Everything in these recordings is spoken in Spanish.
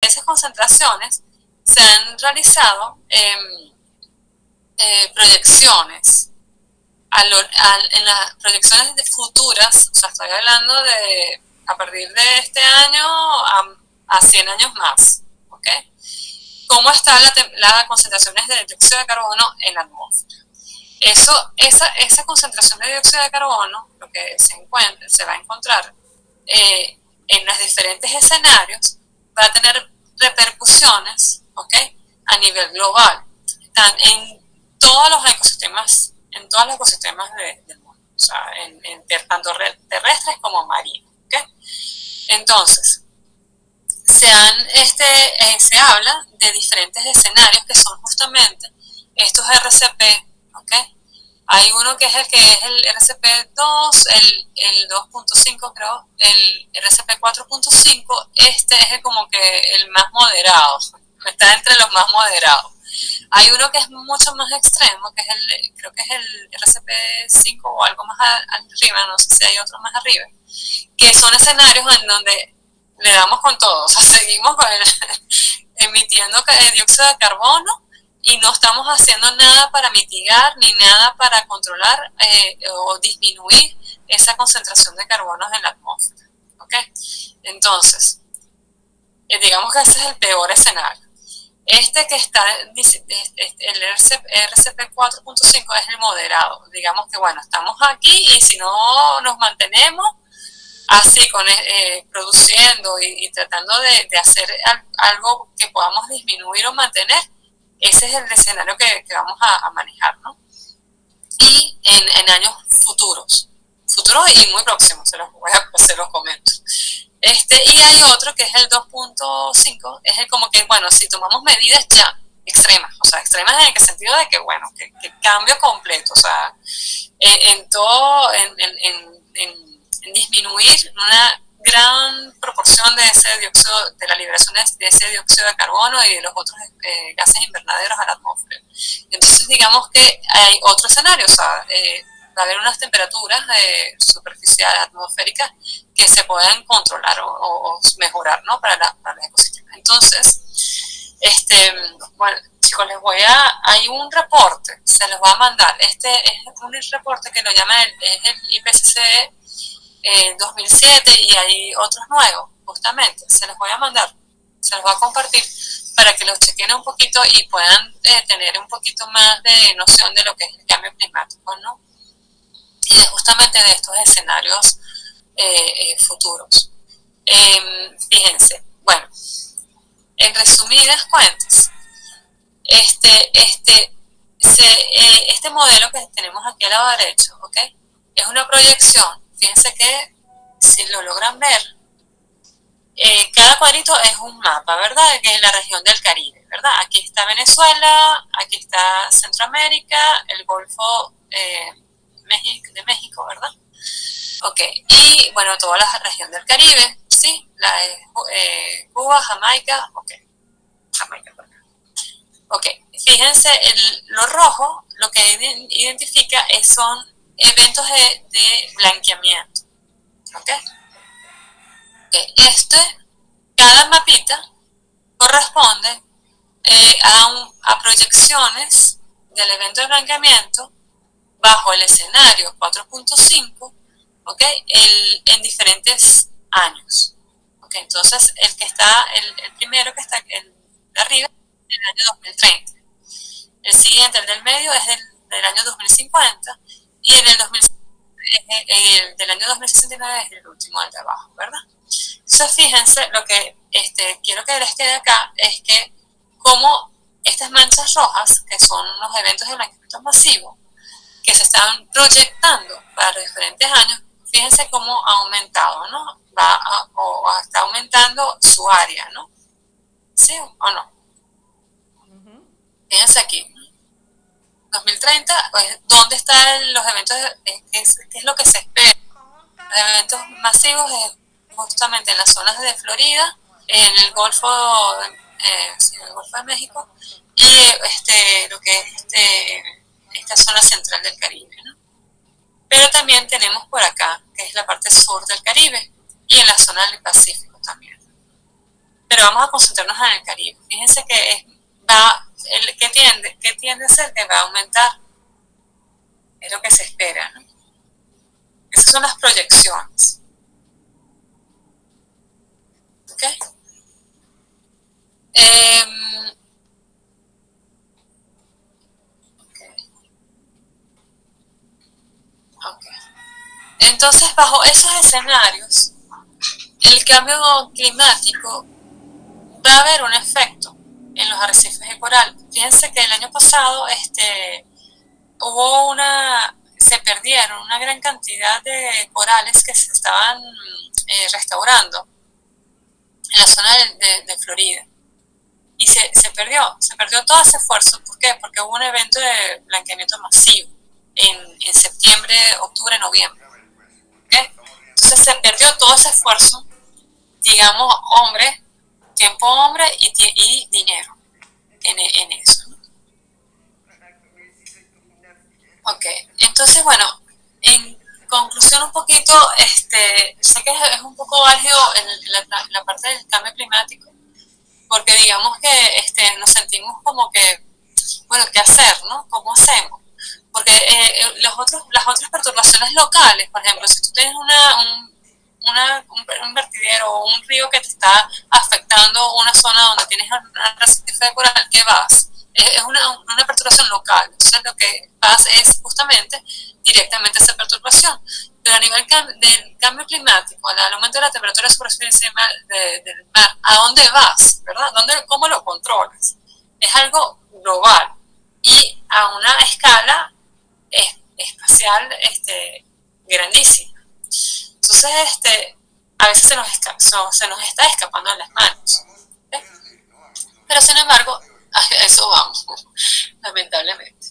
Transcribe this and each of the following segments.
esas concentraciones se han realizado proyecciones en las proyecciones de futuras, o sea, estoy hablando de a partir de este año a 100 años más, ¿ok? ¿Cómo están las concentraciones de dióxido de carbono en la atmósfera? Esa concentración de dióxido de carbono, lo que se va a encontrar en los diferentes escenarios, va a tener repercusiones, ¿ok?, a nivel global, están en todos los ecosistemas, del mundo, o sea, tanto terrestres como marinos, ¿ok? Entonces, se habla de diferentes escenarios que son justamente estos RCP, ¿ok? Hay uno que es el RCP2, el 2.5 creo, el RCP 4.5, este es como que el más moderado, está entre los más moderados. Hay uno que es mucho más extremo, que creo que es el RCP5 o algo más arriba, no sé si hay otro más arriba, que son escenarios en donde le damos con todo, o sea, seguimos emitiendo dióxido de carbono y no estamos haciendo nada para mitigar ni nada para controlar o disminuir esa concentración de carbonos en la atmósfera, ¿ok? Entonces, digamos que ese es el peor escenario. Este que está, el RCP 4.5 es el moderado. Digamos que, bueno, estamos aquí y si no nos mantenemos así, produciendo y tratando de hacer algo que podamos disminuir o mantener, ese es el escenario que vamos a manejar, ¿no? Y en años futuros y muy próximos, se los comento. Y hay otro que es el 2.5, es el como que, bueno, si tomamos medidas ya extremas, o sea, extremas en el sentido de que, bueno, que cambio completo, o sea, en todo, en disminuir una gran proporción de ese dióxido, de la liberación de ese dióxido de carbono y de los otros gases invernaderos a la atmósfera. Entonces, digamos que hay otro escenario, o sea, va a haber unas temperaturas superficiales atmosféricas que se puedan controlar o mejorar, ¿no?, para los ecosistemas. Entonces, bueno, chicos, hay un reporte, se los va a mandar. Este es un reporte que lo llaman es el IPCC 2007 y hay otros nuevos, justamente. Se los voy a mandar, se los voy a compartir para que los chequen un poquito y puedan tener un poquito más de noción de lo que es el cambio climático, ¿no? Y justamente de estos escenarios futuros. Fíjense, bueno, en resumidas cuentas, este modelo que tenemos aquí al lado derecho, ¿ok?, es una proyección. Fíjense que si lo logran ver, cada cuadrito es un mapa, ¿verdad?, que es la región del Caribe, ¿verdad? Aquí está Venezuela, aquí está Centroamérica, el Golfo de México, ¿verdad? Ok, y bueno, toda la región del Caribe, ¿sí? Cuba, Jamaica, ok. Jamaica, ok, fíjense, lo rojo, lo que identifica son eventos de blanqueamiento, ¿ok? Cada mapita corresponde a proyecciones del evento de blanqueamiento bajo el escenario 4.5, ¿ok?, en diferentes años. ¿Ok? Entonces, el primero que está de arriba es el año 2030. El siguiente, el del medio, es del año 2050 y el del año 2069 es el último del de abajo, ¿verdad? Entonces, fíjense, lo que quiero que les quede acá es que como estas manchas rojas, que son los eventos de blanqueamiento masivo, que se están proyectando para los diferentes años, fíjense cómo ha aumentado, ¿no? O está aumentando su área, ¿no? ¿Sí o no? Fíjense aquí. 2030, pues, ¿dónde están los eventos? ¿Qué es lo que se espera? Los eventos masivos es justamente en las zonas de Florida, en el Golfo de México y lo que es esta zona central del Caribe, ¿no? Pero también tenemos por acá, que es la parte sur del Caribe y en la zona del Pacífico también. pero vamos a concentrarnos en el Caribe. Fíjense que ¿qué tiende a ser? Que va a aumentar, es lo que se espera, ¿no? Esas son las proyecciones. ¿Ok? Ok. Entonces, bajo esos escenarios, el cambio climático va a haber un efecto en los arrecifes de coral. Fíjense que el año pasado se perdieron una gran cantidad de corales que se estaban restaurando en la zona de Florida. Y se perdió todo ese esfuerzo. ¿Por qué? Porque hubo un evento de blanqueamiento masivo en septiembre, octubre, noviembre. ¿Okay? Entonces se perdió todo ese esfuerzo, digamos, tiempo hombre y dinero en eso. Ok, entonces bueno, en conclusión un poquito, sé que es un poco álgido la parte del cambio climático, porque digamos que nos sentimos como que, bueno, ¿qué hacer, no? ¿Cómo hacemos? Porque las otras perturbaciones locales, por ejemplo, si tú tienes un vertidero o un río que te está afectando una zona donde tienes un arrecife de coral, ¿qué vas? Es una perturbación local. Entonces lo que pasa es justamente directamente esa perturbación. Pero a nivel del cambio climático, al aumento de la temperatura superficial del mar, ¿a dónde vas? ¿Verdad? ¿Cómo lo controlas? Es algo global y a una escala espacial grandísima. Entonces, a veces se nos está escapando de las manos. ¿Sí? Pero sin embargo, a eso vamos, lamentablemente.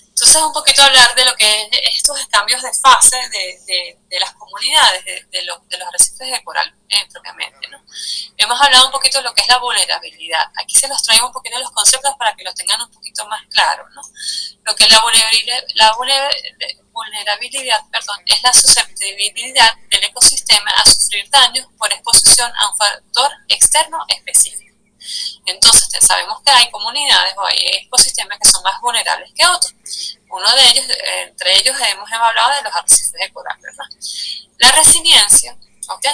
Entonces, un poquito hablar de lo que es estos cambios de fase de las comunidades, de los arrecifes de coral propiamente, ¿no? Hemos hablado un poquito de lo que es la vulnerabilidad. Aquí se los traigo un poquito los conceptos para que los tengan un poquito más claros, ¿no? Lo que es la vulnerabilidad, es la susceptibilidad del ecosistema a sufrir daños por exposición a un factor externo específico. Entonces sabemos que hay comunidades o hay ecosistemas que son más vulnerables que otros. Uno de ellos, entre ellos hemos hablado de los arrecifes de coral, ¿verdad? La resiliencia, ¿ok?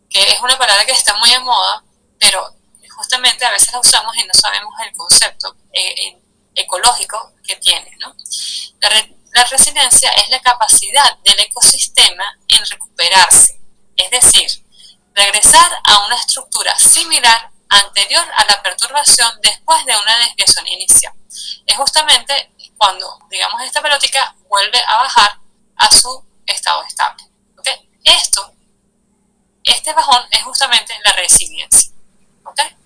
Que es una palabra que está muy de moda, pero justamente a veces la usamos y no sabemos el concepto ecológico que tiene, ¿no? La resiliencia es la capacidad del ecosistema en recuperarse, es decir, regresar a una estructura similar anterior a la perturbación después de una desviación inicial. Es justamente cuando, digamos, esta pelótica vuelve a bajar a su estado estable. ¿Okay? Este bajón es justamente la resiliencia. ¿Okay?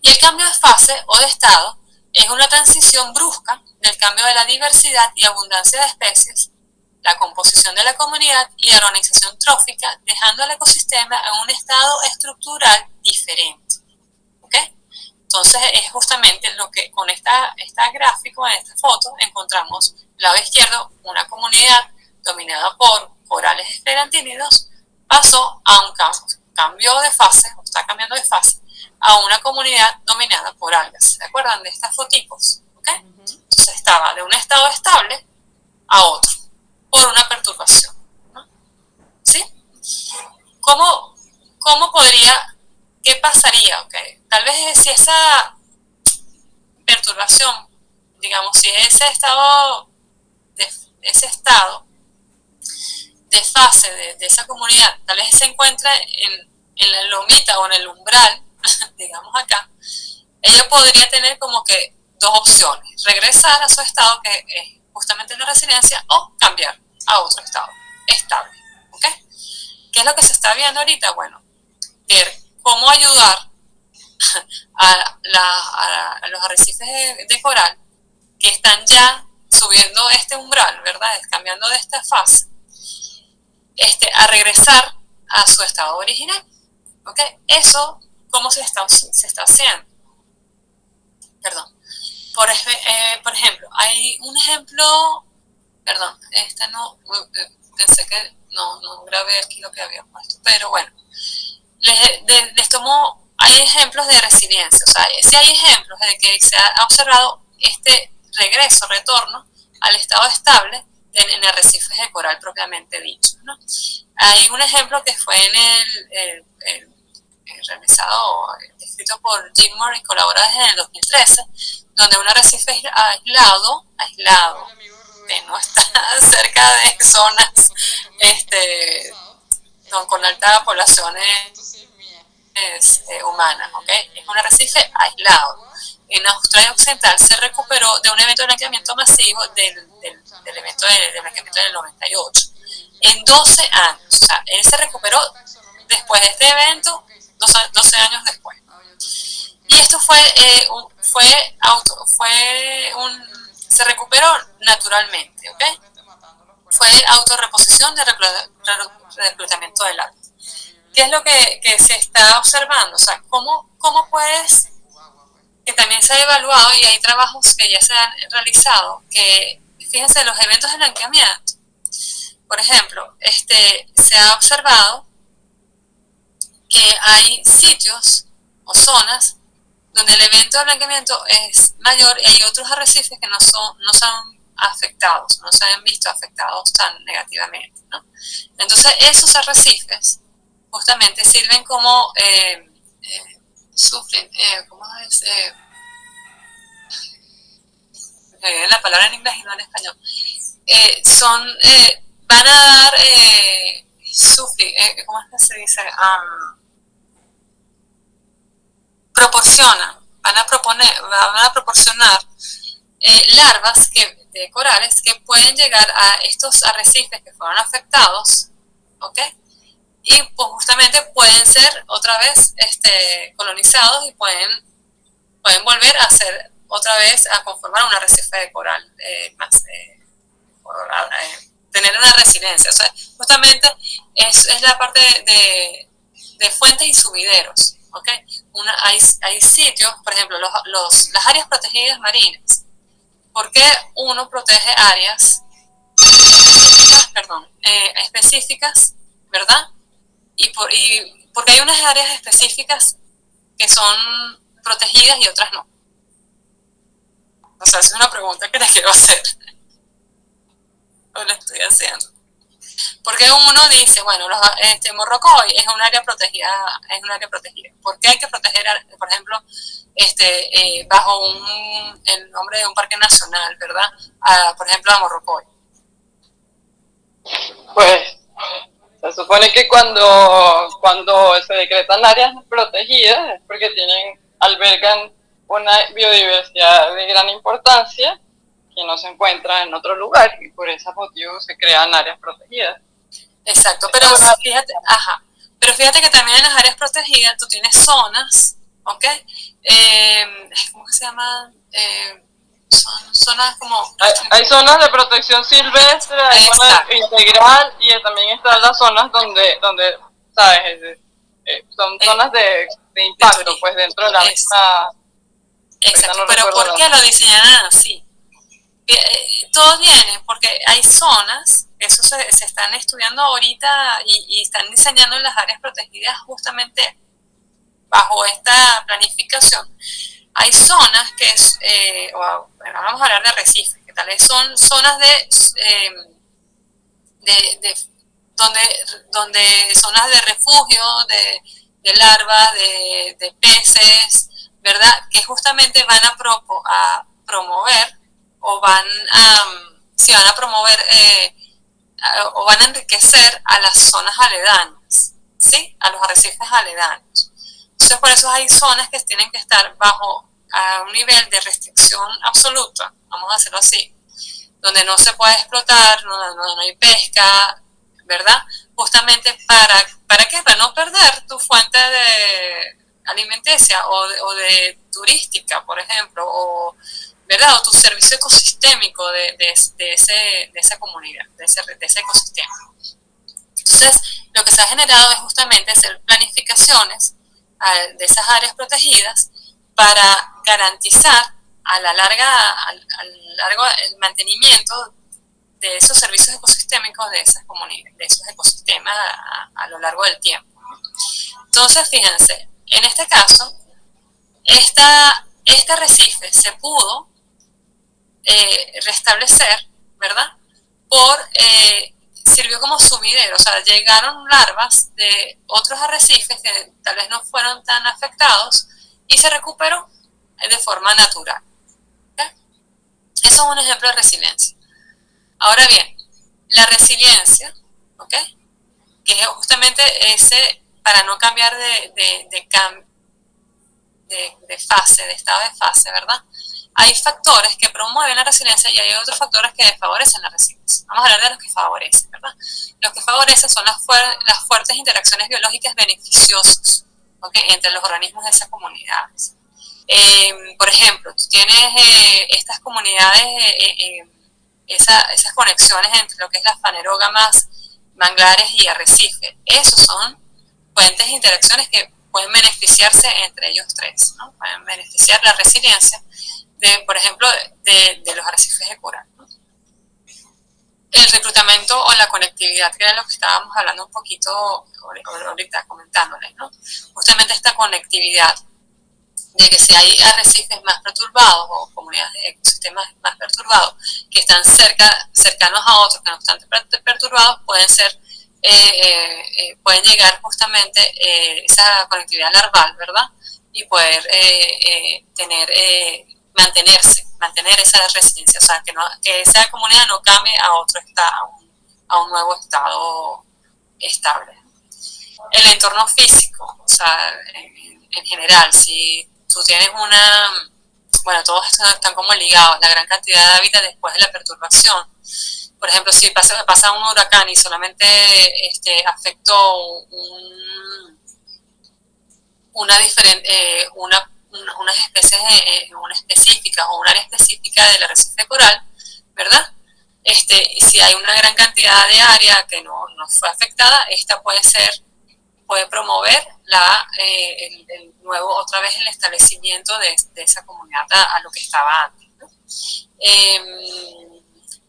Y el cambio de fase o de estado es una transición brusca del cambio de la diversidad y abundancia de especies, la composición de la comunidad y la organización trófica, dejando al ecosistema en un estado estructural diferente. ¿Okay? Entonces es justamente lo que con esta gráfico, en esta foto, encontramos, lado izquierdo, una comunidad dominada por corales esclerantínidos, pasó a un cambio de fase, o está cambiando de fase, a una comunidad dominada por algas. ¿Se acuerdan de estas fotitos? ¿Okay? Entonces estaba de un estado estable a otro, por una perturbación, ¿no? ¿Sí? ¿Cómo podría, qué pasaría? Okay? Tal vez si esa perturbación, digamos, si ese estado de fase de esa comunidad, tal vez se encuentra en la lomita o en el umbral, digamos acá, ello podría tener como que dos opciones: regresar a su estado, que es justamente la resiliencia, o cambiar a otro estado estable. ¿Okay? ¿Qué es lo que se está viendo ahorita? Bueno, ver cómo ayudar a los arrecifes de coral que están ya subiendo este umbral, ¿verdad? Cambiando de esta fase, a regresar a su estado original. ¿Okay? Eso, ¿cómo se está haciendo? Perdón. Por ejemplo, hay un ejemplo, perdón, pensé que no grabé aquí lo que había puesto, pero bueno, les tomo hay ejemplos de resiliencia, o sea, sí hay ejemplos de que se ha observado este retorno al estado estable en arrecifes de coral propiamente dicho, ¿no? Hay un ejemplo que fue en realizado, escrito por Jim Moore y colaboradores en el 2013, donde un arrecife aislado, de no está cerca de zonas con alta población humanas, ¿okay? Es un arrecife aislado. En Australia Occidental se recuperó de un evento de blanqueamiento masivo del evento de blanqueamiento del 98. En 12 años, o sea, él se recuperó después de este evento, 12 años después. Y esto se recuperó naturalmente, ¿ok? Fue autorreposición de reclutamiento del hábito. ¿Qué es lo que se está observando? O sea, ¿cómo puedes, que también se ha evaluado y hay trabajos que ya se han realizado, que, fíjense, los eventos de blanqueamiento, por ejemplo, se ha observado que hay sitios o zonas donde el evento de blanqueamiento es mayor y hay otros arrecifes que no se han afectados, no se han visto afectados tan negativamente, ¿no? Entonces, esos arrecifes justamente sirven como ¿cómo es? La palabra en inglés y no en español. Van a dar ¿cómo es que se dice? Van a proporcionar larvas de corales que pueden llegar a estos arrecifes que fueron afectados, ¿ok? Y pues justamente pueden ser otra vez colonizados y pueden volver a ser otra vez a conformar un arrecife de coral tener una resiliencia. O sea, justamente es la parte de fuentes y sumideros, ¿ok? Hay sitios, por ejemplo, las áreas protegidas marinas. ¿Por qué uno protege áreas específicas, verdad? Y porque hay unas áreas específicas que son protegidas y otras no. O sea, es una pregunta que les quiero hacer. O la estoy haciendo. Porque uno dice, bueno, Morrocoy es un área protegida, ¿Por qué hay que proteger, por ejemplo, bajo el nombre de un parque nacional, verdad? Por ejemplo, a Morrocoy. Pues se supone que cuando se decretan áreas protegidas es porque albergan una biodiversidad de gran importancia que no se encuentra en otro lugar y por ese motivo se crean áreas protegidas. Exacto, pero fíjate que también en las áreas protegidas tú tienes zonas, ¿ok? ¿Cómo se llaman? Son zonas como... Hay zonas de protección silvestre, hay zonas integral y también están las zonas donde ¿sabes? Son zonas de impacto, pues dentro de la misma... Exacto, pero ¿por qué lo diseñaron así? Todo viene porque hay zonas, eso se están estudiando ahorita y están diseñando en las áreas protegidas justamente bajo esta planificación. Hay zonas que vamos a hablar de arrecifes, que tal vez son zonas donde zonas de refugio, de larvas, de peces, ¿verdad? Que justamente van a promover o van a promover o van a enriquecer a las zonas aledañas, ¿sí? A los arrecifes aledaños. Entonces, por eso hay zonas que tienen que estar bajo un nivel de restricción absoluta, vamos a hacerlo así, donde no se puede explotar, donde no hay pesca, ¿verdad? Justamente ¿para qué? Para no perder tu fuente de alimenticia o de turística, por ejemplo, o, ¿verdad? O tu servicio ecosistémico de esa comunidad, de ese ecosistema. Entonces, lo que se ha generado es justamente hacer planificaciones de esas áreas protegidas para garantizar a la larga, el mantenimiento de esos servicios ecosistémicos de esas comunidades, de esos ecosistemas a lo largo del tiempo. Entonces, fíjense, En este caso, este arrecife se pudo restablecer, ¿verdad? Sirvió como sumidero, o sea, llegaron larvas de otros arrecifes que tal vez no fueron tan afectados y se recuperó de forma natural. ¿Okay? Eso es un ejemplo de resiliencia. Ahora bien, la resiliencia, ¿ok? Que es justamente ese, para no cambiar de fase, de estado de fase, ¿verdad? Hay factores que promueven la resiliencia y hay otros factores que desfavorecen la resiliencia. Vamos a hablar de los que favorecen, ¿verdad? Los que favorecen son las fuertes interacciones biológicas beneficiosas, ¿okay? Entre los organismos de esas comunidades. Por ejemplo, tú tienes estas comunidades, esas conexiones entre lo que es las fanerógamas, manglares y arrecifes. Esos son fuentes de interacciones que pueden beneficiarse entre ellos tres, ¿no? Pueden beneficiar la resiliencia, por ejemplo, de los arrecifes de coral, ¿no? El reclutamiento o la conectividad, que era lo que estábamos hablando un poquito ahorita, comentándoles, ¿no? Justamente esta conectividad, de que si hay arrecifes más perturbados o comunidades de ecosistemas más perturbados que están cercanos a otros que no están perturbados, pueden llegar justamente esa conectividad larval, ¿verdad? Y poder mantener esa resiliencia, o sea, que esa comunidad no cambie a otro estado, a un nuevo estado estable. El entorno físico, o sea, en general, si tú tienes bueno, todos estos están como ligados, la gran cantidad de hábitat después de la perturbación. Por ejemplo, si pasa un huracán y solamente afectó unas especies una específica o un área específica del arrecife de coral, ¿verdad? Y si hay una gran cantidad de área que no fue afectada, esta puede promover el nuevo, otra vez el establecimiento de esa comunidad a lo que estaba antes, ¿no?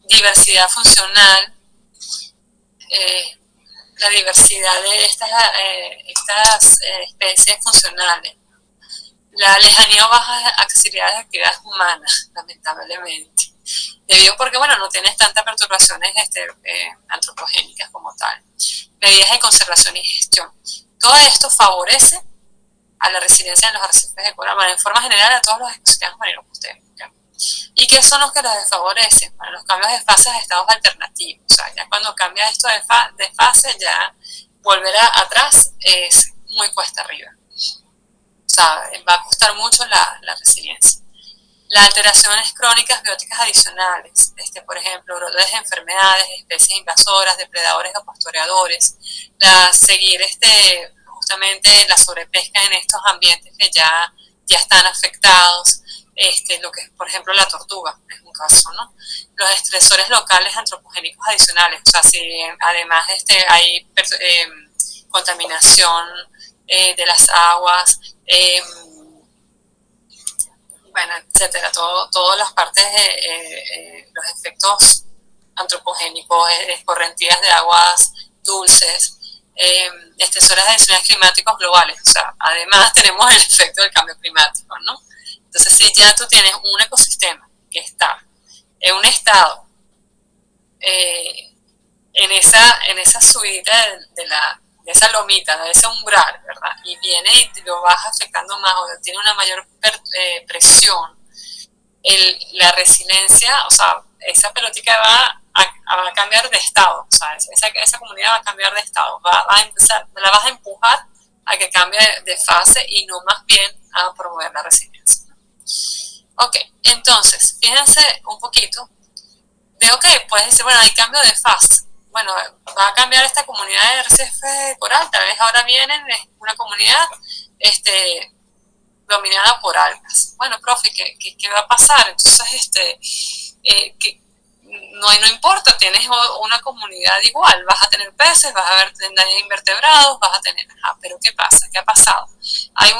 Diversidad funcional, la diversidad de estas especies funcionales, la lejanía o baja accesibilidad de actividades humanas, lamentablemente, debido porque, bueno, no tienes tantas perturbaciones antropogénicas como tal, medidas de conservación y gestión. Todo esto favorece a la resiliencia de los arrecifes de coral, bueno, en forma general a todos los ecosistemas marinos que ustedes buscan. ¿Y qué son los que los desfavorecen? Bueno, los cambios de fases a estados alternativos. O sea, ya cuando cambia esto de fase, ya volver atrás es muy cuesta arriba. O sea, va a costar mucho la resiliencia. Las alteraciones crónicas bióticas adicionales, por ejemplo, brotes de enfermedades, especies invasoras, depredadores o pastoreadores, seguir justamente la sobrepesca en estos ambientes que ya están afectados, lo que es, por ejemplo, la tortuga, es un caso, ¿no? Los estresores locales antropogénicos adicionales, o sea, si además hay contaminación de las aguas, bueno, etcétera, todas las partes de los efectos antropogénicos, escorrentías de aguas dulces, estresores adicionales climáticos globales, o sea, además tenemos el efecto del cambio climático, ¿no? Entonces, si ya tú tienes un ecosistema que está en un estado, en esa subida de esa lomita, de ese umbral, ¿verdad? Y viene y lo vas afectando más o tiene una mayor presión, la resiliencia, o sea, esa pelotica va a cambiar de estado, o sea, esa comunidad va a cambiar de estado, la vas a empujar a que cambie de fase y no más bien a promover la resiliencia. Ok, entonces, fíjense un poquito puedes decir, bueno, hay cambio de fase. Bueno, va a cambiar esta comunidad de arrecife de coral, tal vez ahora vienen una comunidad dominada por algas. Bueno, profe, ¿qué va a pasar? Entonces, no importa, tienes una comunidad igual, vas a tener peces, vas a tener invertebrados, vas a tener, pero ¿qué pasa? ¿Qué ha pasado? Hay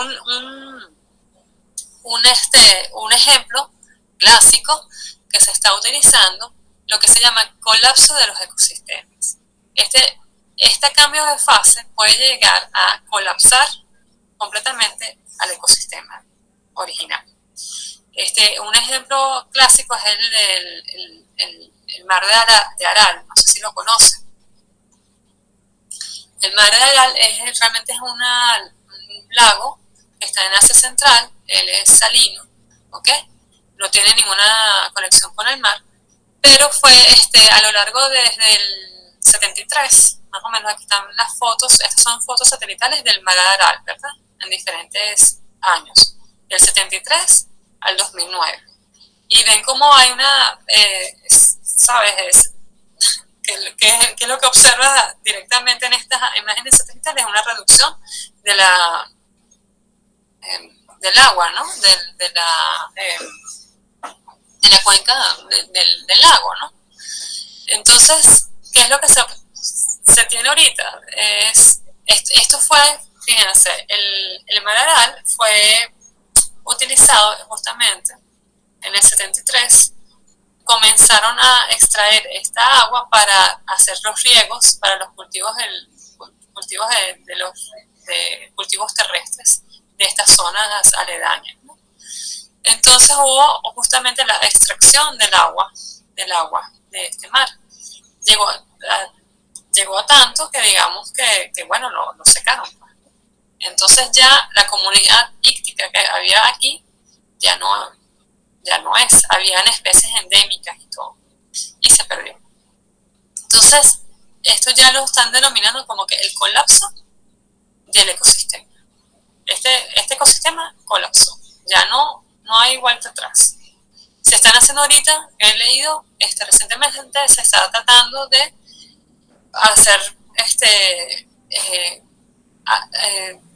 un ejemplo clásico que se está utilizando, lo que se llama colapso de los ecosistemas. Este cambio de fase puede llegar a colapsar completamente al ecosistema original. Un ejemplo clásico es el mar de Aral, no sé si lo conocen. El mar de Aral realmente es un lago que está en Asia Central, él es salino, ¿ok? No tiene ninguna conexión con el mar, pero fue a lo largo desde el 73, más o menos. Aquí están las fotos, estas son fotos satelitales del mar de Aral, ¿verdad? En diferentes años, del 73 al 2009. Y ven cómo hay una, ¿sabes? Que lo que observa directamente en estas imágenes satelitales es una reducción de del agua, ¿no? De la cuenca del lago, ¿no? Entonces, ¿qué es lo que se tiene ahorita? Esto fue, fíjense, el mar Aral fue utilizado justamente en el 73. Comenzaron a extraer esta agua para hacer los riegos para los cultivos de cultivos terrestres de estas zonas aledañas, ¿no? Entonces hubo justamente la extracción del agua de este mar. Llegó a tanto que digamos que bueno, lo secaron. Entonces ya la comunidad íctica que había aquí ya no es, habían especies endémicas y todo, y se perdió. Entonces, esto ya lo están denominando como que el colapso del ecosistema. Este ecosistema colapsó, ya no hay vuelta atrás. Se están haciendo ahorita, he leído, recientemente se está tratando de hacer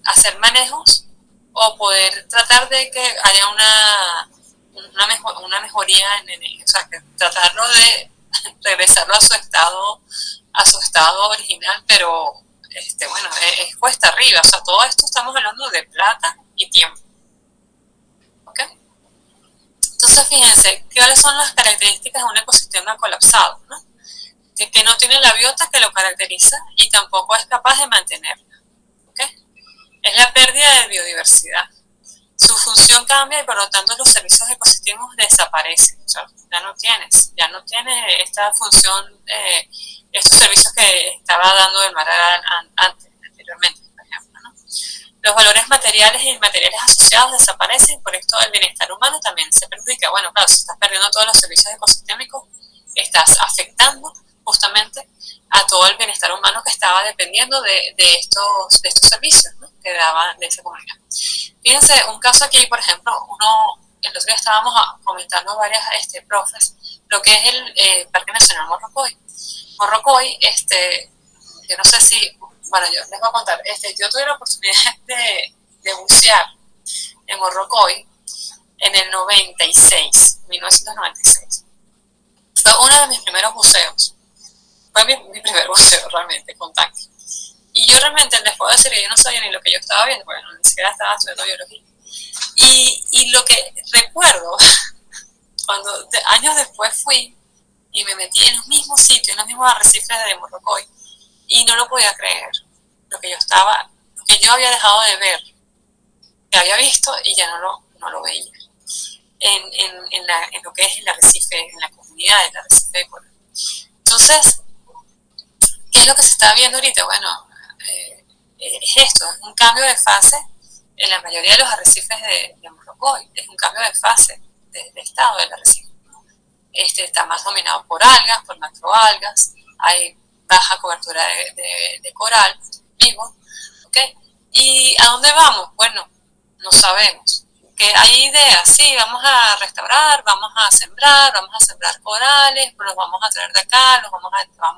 hacer manejos o poder tratar de que haya una mejoría o sea, que tratarlo de regresarlo a su estado original, pero bueno, es cuesta arriba. O sea, todo esto estamos hablando de plata y tiempo, ¿ok? Entonces, fíjense, ¿cuáles son las características de un ecosistema colapsado, ¿no? Que no tiene la biota que lo caracteriza y tampoco es capaz de mantenerla, ¿ok? Es la pérdida de biodiversidad. Su función cambia y por lo tanto los servicios ecosistémicos desaparecen. O sea, ya no tienes esta función, estos servicios que estaba dando el mar anteriormente, por ejemplo, ¿no? Los valores materiales e inmateriales asociados desaparecen, por esto el bienestar humano también se perjudica. Bueno, claro, si estás perdiendo todos los servicios ecosistémicos, estás afectando justamente a todo el bienestar humano que estaba dependiendo de estos servicios, ¿no? Que daban de esa comunidad. Fíjense, un caso aquí, por ejemplo, el otro día estábamos comentando varias profes, lo que es el Parque Nacional Morrocoy. Morrocoy, yo no sé si, bueno, yo les voy a contar, yo tuve la oportunidad de bucear en Morrocoy en el 1996. Fue uno de mis primeros buceos. Fue mi primer buceo realmente, con tanque. Y yo realmente les puedo decir que yo no sabía ni lo que yo estaba viendo, porque ni siquiera estaba estudiando biología. Y lo que recuerdo, cuando años después fui y me metí en los mismos sitios, en los mismos arrecifes de Morrocoy, y no lo podía creer, lo que yo había dejado de ver, que había visto y ya no lo veía. En lo que es el arrecife, en la comunidad del arrecife de coral. Entonces, ¿qué es lo que se está viendo ahorita? Bueno, es esto, es un cambio de fase en la mayoría de los arrecifes de Morrocoy, es un cambio de fase, de estado del arrecife. Está más dominado por algas, por macroalgas, hay baja cobertura de coral vivo, ¿ok? ¿Y a dónde vamos? Bueno, no sabemos. Que hay ideas, sí, vamos a restaurar, vamos a sembrar corales, los vamos a traer de acá, vamos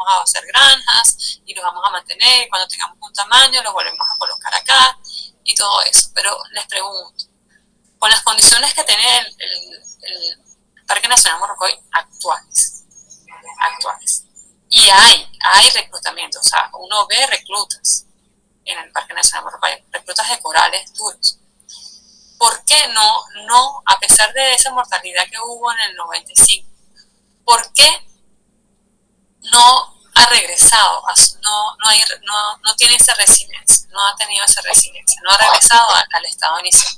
a hacer granjas y los vamos a mantener, y cuando tengamos un tamaño los volvemos a colocar acá y todo eso. Pero les pregunto, con las condiciones que tiene el Parque Nacional Morrocoy actuales, y hay reclutamiento, o sea, uno ve reclutas en el Parque Nacional Morrocoy, reclutas de corales duros. ¿Por qué no, a pesar de esa mortalidad que hubo en el 95, por qué no ha regresado, no tiene esa resiliencia, no ha tenido esa resiliencia, no ha regresado al estado inicial.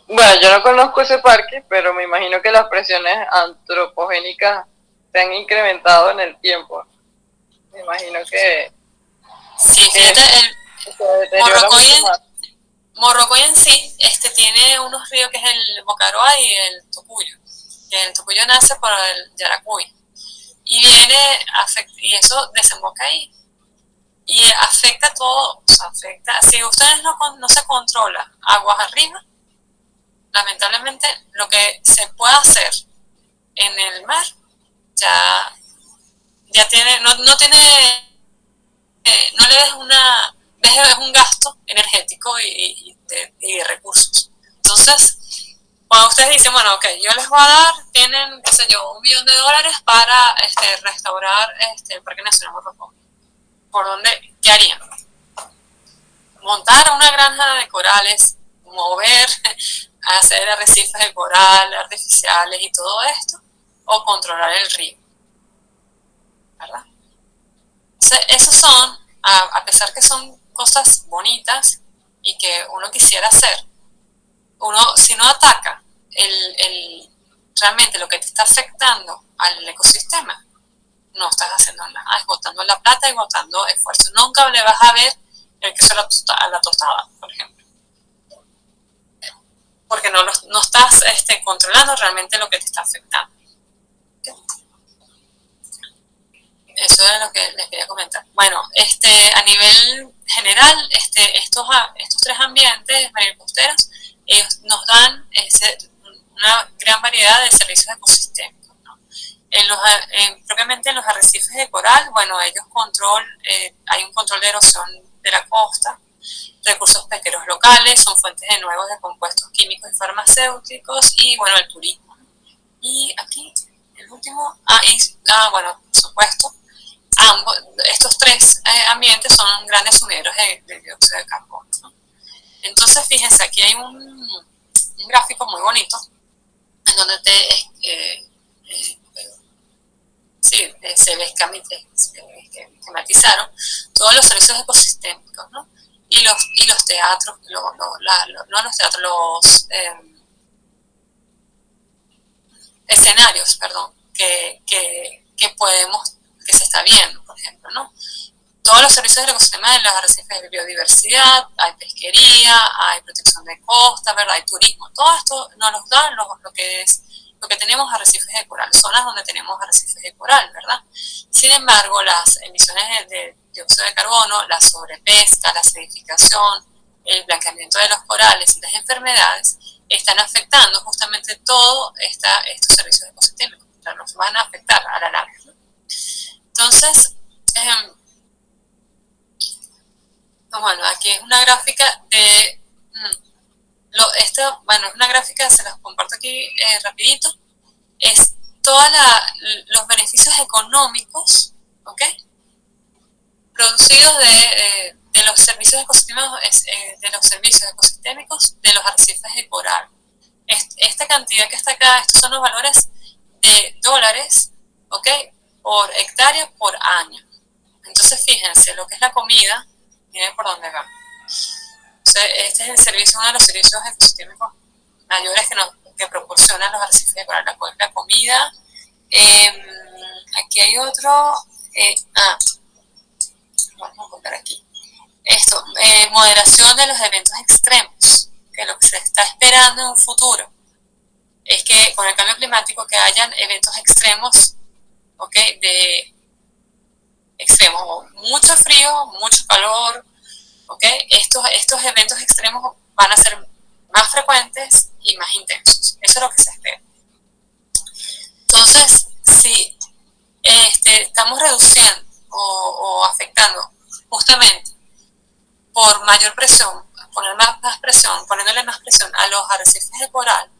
Bueno, yo no conozco ese parque, pero me imagino que las presiones antropogénicas se han incrementado en el tiempo. Me imagino que sí, fíjate, Morrocoy en sí tiene unos ríos que es el Bocaroa y el Tocuyo. Que el Tocuyo nace por el Yaracuy. Y y eso desemboca ahí. Y afecta todo, o sea, afecta. Si ustedes no se controla aguas arriba, lamentablemente lo que se puede hacer en el mar ya tiene, no tiene, no le ves un gasto energético y de recursos. Entonces, cuando ustedes dicen, bueno, ok, yo les voy a dar, tienen, qué sé yo, $1 millón para restaurar el Parque Nacional Morrocoy. ¿Por dónde? ¿Qué harían? Montar una granja de corales, mover, hacer arrecifes de coral artificiales y todo esto, o controlar el río, ¿verdad? Entonces, esos son, a pesar que son cosas bonitas y que uno quisiera hacer, si no ataca realmente lo que te está afectando al ecosistema, no estás haciendo nada, es botando la plata y botando esfuerzo. Nunca le vas a ver el queso a la tostada, por ejemplo. Porque no estás controlando realmente lo que te está afectando. Eso es lo que les quería comentar. Bueno, a nivel general, estos 3 ambientes maricosteros, ellos nos dan una gran variedad de servicios ecosistémicos, ¿no? Propiamente en los arrecifes de coral, bueno, hay un control de erosión de la costa, recursos pesqueros locales, son fuentes de nuevos de compuestos químicos y farmacéuticos, y bueno, el turismo. Y aquí, el último, bueno, por supuesto, estos 3 ambientes son grandes sumideros de dióxido de carbono, ¿no? Entonces, fíjense, aquí hay un gráfico muy bonito en donde se esquematizaron todos los servicios ecosistémicos, ¿no? Y los teatros, no los teatros, los escenarios, perdón, que se está viendo, por ejemplo, ¿no? Todos los servicios del ecosistema de los arrecifes de biodiversidad, hay pesquería, hay protección de costa, ¿verdad? Hay turismo, todo esto nos lo da lo que tenemos arrecifes de coral, zonas donde tenemos arrecifes de coral, ¿verdad? Sin embargo, las emisiones de dióxido de carbono, la sobrepesca, la acidificación, el blanqueamiento de los corales y las enfermedades están afectando justamente todos estos servicios ecosistémicos, o sea, nos van a afectar a la larga, ¿no? Entonces, bueno, aquí es una gráfica de bueno, es una gráfica, se las comparto aquí rapidito, es todos los beneficios económicos, ¿ok?, producidos de los servicios ecosistémicos, de los arrecifes de coral. Esta cantidad que está acá, estos son los valores de dólares, ¿ok?, por hectárea por año. Entonces, fíjense, lo que es la comida, miren por dónde va. Entonces, este es el servicio, uno de los servicios ecosistémicos mayores que proporcionan los arrecifes de coral, la comida. Aquí hay otro, vamos a contar aquí. Moderación de los eventos extremos, que lo que se está esperando en un futuro es que con el cambio climático que hayan eventos extremos, ¿ok?, de extremos, mucho frío, mucho calor, ¿ok? Estos eventos extremos van a ser más frecuentes y más intensos. Eso es lo que se espera. Entonces, si estamos reduciendo o afectando justamente por mayor presión, poniéndole más presión a los arrecifes de coral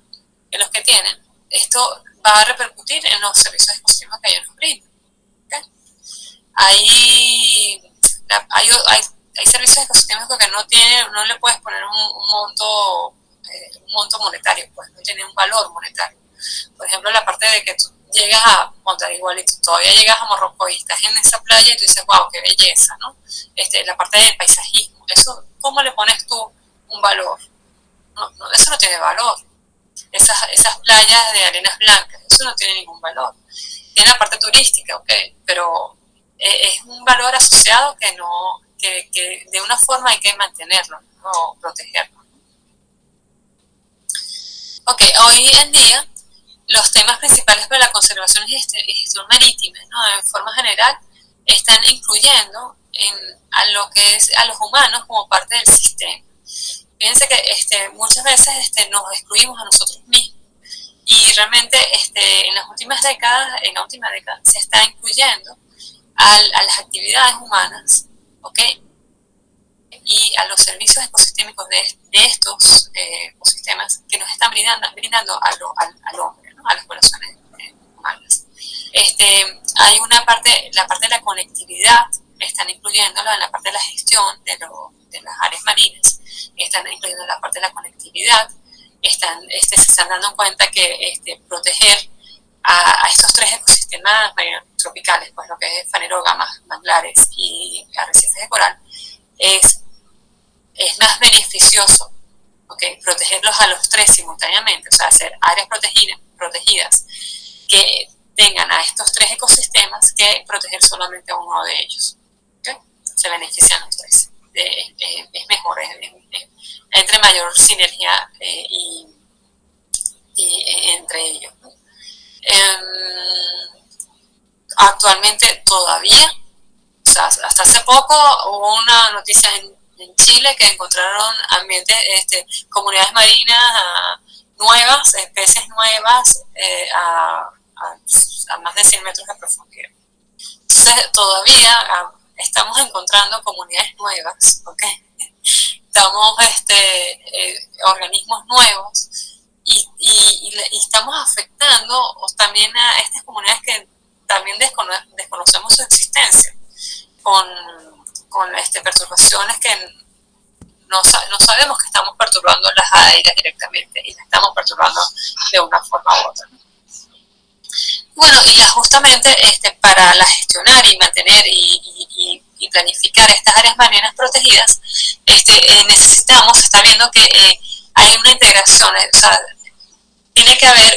que los que tienen, esto va a repercutir en los servicios ecosistémicos que ellos nos brindan. ¿Okay? Hay servicios ecosistémicos que no le puedes poner un monto monetario, pues no tiene un valor monetario. Por ejemplo, la parte de que tú llegas a ponte igualito, todavía llegas a Morrocoy, estás en esa playa y tú dices, wow, qué belleza, ¿no? La parte del paisajismo, eso, ¿cómo le pones tú un valor? No, eso no tiene valor. Esas playas de arenas blancas, eso no tiene ningún valor. Tiene la parte turística, ok, pero es un valor asociado que no, que de una forma hay que mantenerlo, no protegerlo. Ok, hoy en día los temas principales para la conservación y gestión marítima, ¿no? En forma general, están incluyendo a lo que es a los humanos como parte del sistema. Fíjense que muchas veces nos excluimos a nosotros mismos y realmente en la última década se está incluyendo a las actividades humanas, ¿ok? Y a los servicios ecosistémicos de estos ecosistemas que nos están brindando al hombre, ¿no? A las poblaciones humanas. Hay una parte, la parte de la conectividad, están incluyéndola en la parte de la gestión de las áreas marinas, están incluyendo la parte de la conectividad, se están dando cuenta que proteger a estos tres ecosistemas tropicales, pues lo que es fanerógamas, manglares y arrecifes de coral, es más beneficioso, ¿okay? Protegerlos a los tres simultáneamente, o sea, hacer áreas protegidas que tengan a estos tres ecosistemas que proteger solamente a uno de ellos. ¿Okay? Se benefician los tres. Es mejor, entre mayor sinergia y entre ellos, ¿no? Actualmente todavía, o sea, hasta hace poco hubo una noticia en Chile que encontraron comunidades marinas nuevas, especies nuevas a más de 100 metros de profundidad. Entonces todavía estamos encontrando comunidades nuevas, ¿okay? Estamos organismos nuevos y estamos afectando también a estas comunidades que también desconocemos su existencia con perturbaciones que no sabemos que estamos perturbando las áreas directamente y las estamos perturbando de una forma u otra. Bueno, y justamente para gestionar y mantener y planificar estas áreas marinas protegidas, necesitamos, se está viendo que hay una integración, o sea, tiene que haber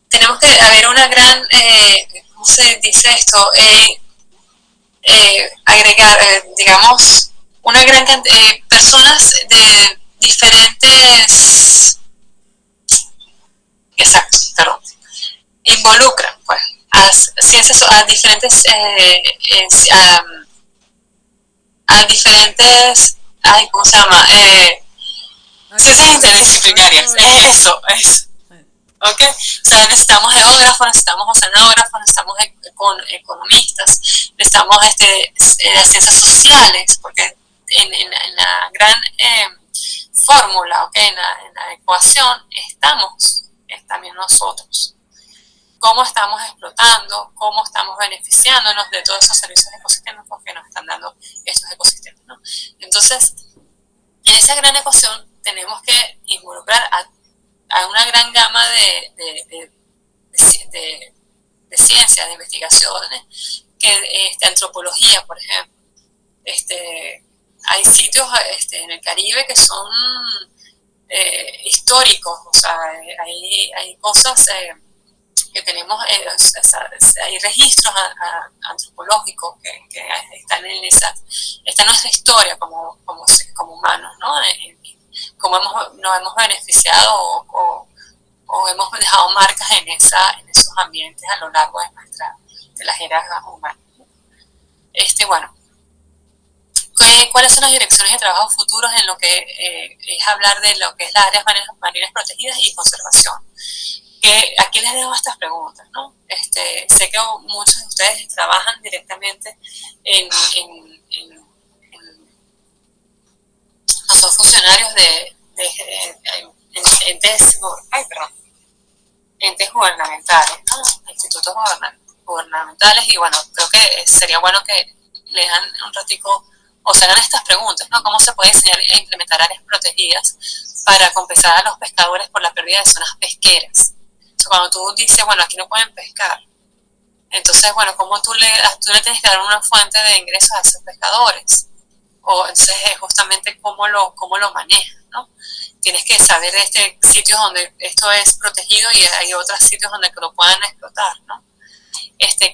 tenemos que haber una gran, ¿cómo se dice esto? Agregar, digamos, una gran cantidad de personas de diferentes, exacto, perdón, involucran pues a diferentes ay, ¿cómo se llama? Ciencias interdisciplinarias, eso. ¿Ok? O sea, necesitamos geógrafos, necesitamos oceanógrafos, necesitamos economistas, necesitamos las ciencias sociales, porque en la gran fórmula, ¿okay? En la ecuación estamos también nosotros. Cómo estamos explotando, cómo estamos beneficiándonos de todos esos servicios ecosistémicos que nos están dando estos ecosistemas, ¿no? Entonces, en esa gran ecuación tenemos que involucrar a una gran gama de ciencias, de investigaciones, que antropología, por ejemplo. Hay sitios en el Caribe que son históricos, o sea, hay cosas que tenemos, hay registros antropológicos que están está en nuestra historia como humanos, ¿no? Cómo nos hemos beneficiado o hemos dejado marcas en esos ambientes a lo largo de las eras humanas. Bueno, ¿cuáles son las direcciones de trabajo futuros en lo que es hablar de lo que es las áreas marinas protegidas y conservación? Que aquí les dejo estas preguntas, ¿no? Sé que muchos de ustedes trabajan directamente no son funcionarios de entes gubernamentales, ¿no? Institutos gubernamentales, y bueno, creo que sería bueno que le dan un ratico o se hagan estas preguntas, ¿no? ¿Cómo se puede enseñar e implementar áreas protegidas para compensar a los pescadores por la pérdida de zonas pesqueras. Entonces, cuando tú dices, bueno, aquí no pueden pescar, entonces, bueno, ¿cómo tú le tienes que dar una fuente de ingresos a esos pescadores? O entonces es justamente cómo lo manejas, ¿no? Tienes que saber sitios donde esto es protegido y hay otros sitios donde lo puedan explotar, ¿no?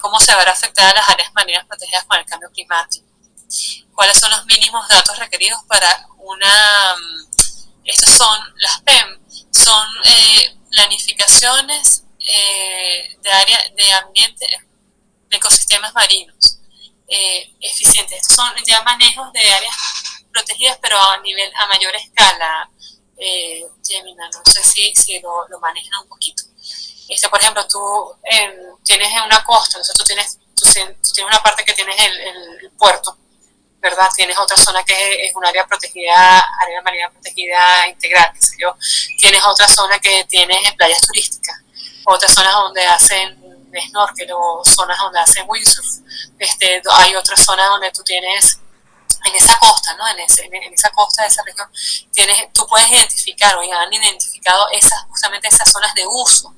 Cómo se verá afectada a las áreas marinas protegidas con el cambio climático. ¿Cuáles son los mínimos datos requeridos para estas son las PEM, son planificaciones de área de ambiente, de ecosistemas marinos eficientes. Estos son ya manejos de áreas protegidas, pero a mayor escala. Gemina, no sé si lo manejan un poquito. Por ejemplo, tú tienes en una costa, entonces tú tienes una parte que tienes el puerto, ¿verdad? Tienes otra zona que es un área protegida, área marina protegida integral, qué sé yo. Tienes otra zona que tienes playas turísticas, otras zonas donde hacen snorkel o zonas donde hacen windsurf. Hay otras zonas donde tú tienes en esa costa, ¿no? En esa costa de esa región, tú puedes identificar o ya han identificado justamente esas zonas de uso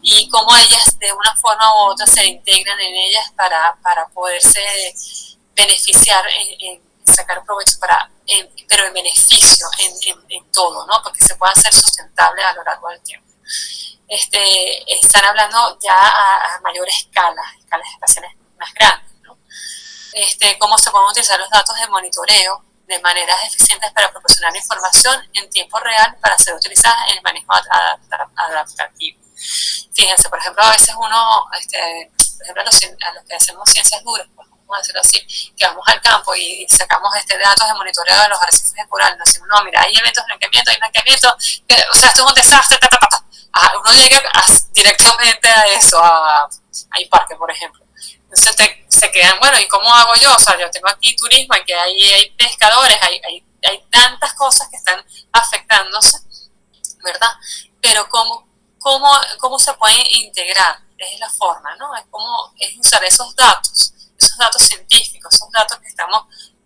y cómo ellas de una forma u otra se integran en ellas para poderse beneficiar en sacar provecho pero en beneficio en todo, ¿no? Porque se puedan ser sustentables a lo largo del tiempo. Están hablando ya a mayor escalas espaciales más grandes. Cómo se pueden utilizar los datos de monitoreo de maneras eficientes para proporcionar información en tiempo real para ser utilizadas en el manejo adaptativo. Fíjense, por ejemplo, a veces uno, por ejemplo, a los que hacemos ciencias duras, pues, vamos a decirlo así, que vamos al campo y sacamos datos de monitoreo de los arrecifes de coral, nos decimos, no, mira, hay eventos de blanqueamiento, o sea, esto es un desastre, uno llega directamente a eso, a Parque, por ejemplo. Entonces se quedan, bueno, ¿y cómo hago yo? O sea, yo tengo aquí turismo, aquí hay pescadores, hay tantas cosas que están afectándose, ¿verdad? Pero ¿cómo se pueden integrar? Es la forma, ¿no? Es usar esos datos científicos, esos datos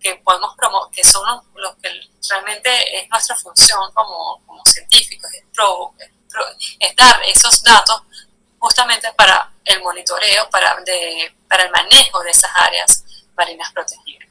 que podemos promover, que son los que realmente es nuestra función como científicos, es dar esos datos justamente para el monitoreo, para el manejo de esas áreas marinas protegidas.